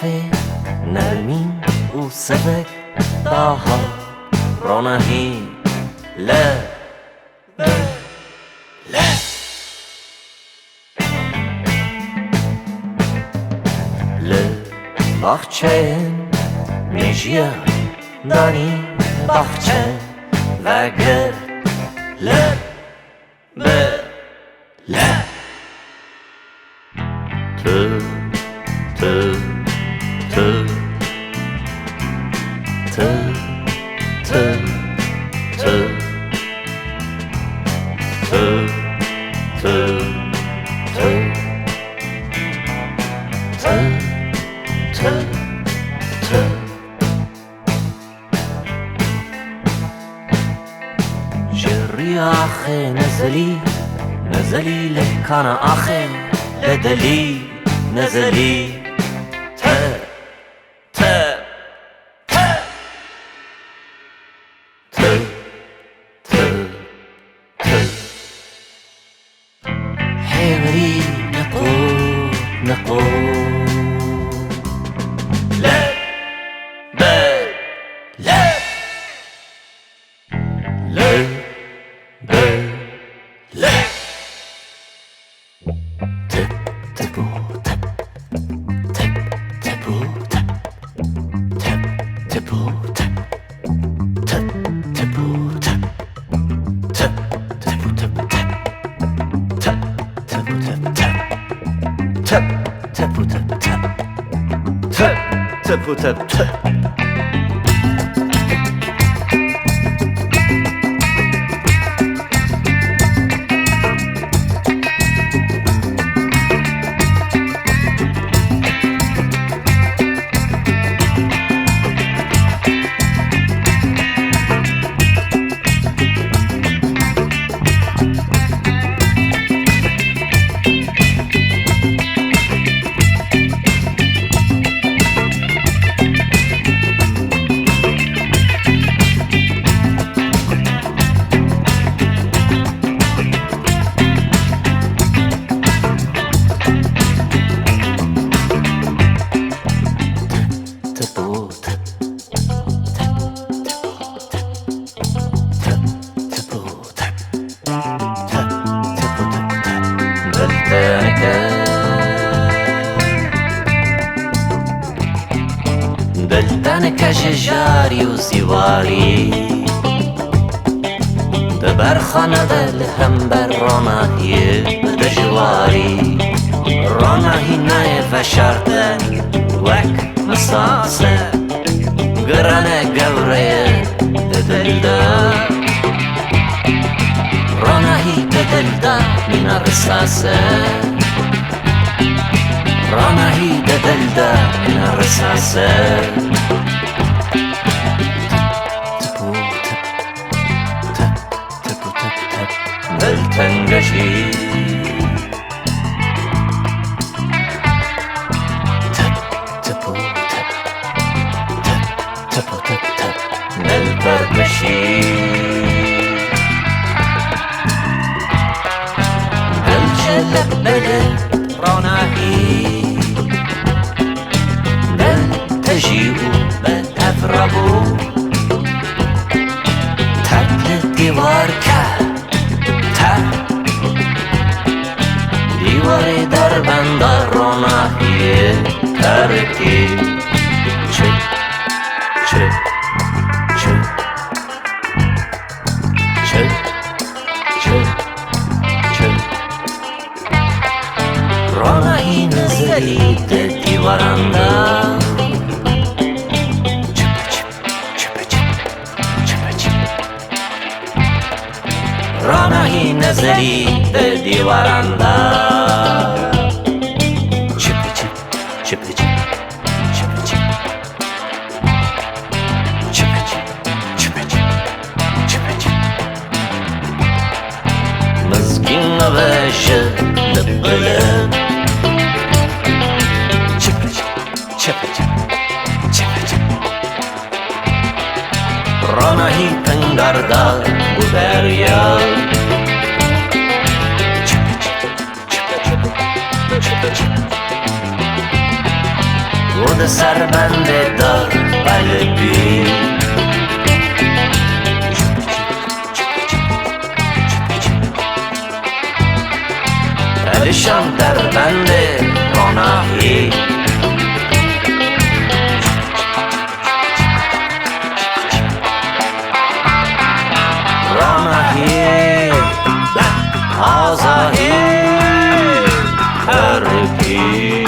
berfê, Nermîn û sivik Dahat, Ronahî le li baxçeyên mêjiya danî baxçe vegirt le tu jarî axê Nizilî li kana axê li dilî Nizilî Hêwirî Niqut le jarî û zîwarî di berxane de li hember Ronahî dijwarî Ronahî nayê veşarte wek misase girane gewreye di dil de Ronahî di dil de mîna risase Ronahî di dil de mîna risase تنگشی تپ دل برکشی دل جلب بده رانهی دل تجیبو به تفربو تبل دیوار کرد دیواری در بند رونهî ترکی چپ رونهî نزلî ده دیوارنده Ronahî nizilî di dîwaranda Çipe-çip mizgîn nivêje li bilin Çipe-çip Ronahî pingarda bu derya سربند دار قلبی دلشان در بند روناهی روناهی آزاهی هر کی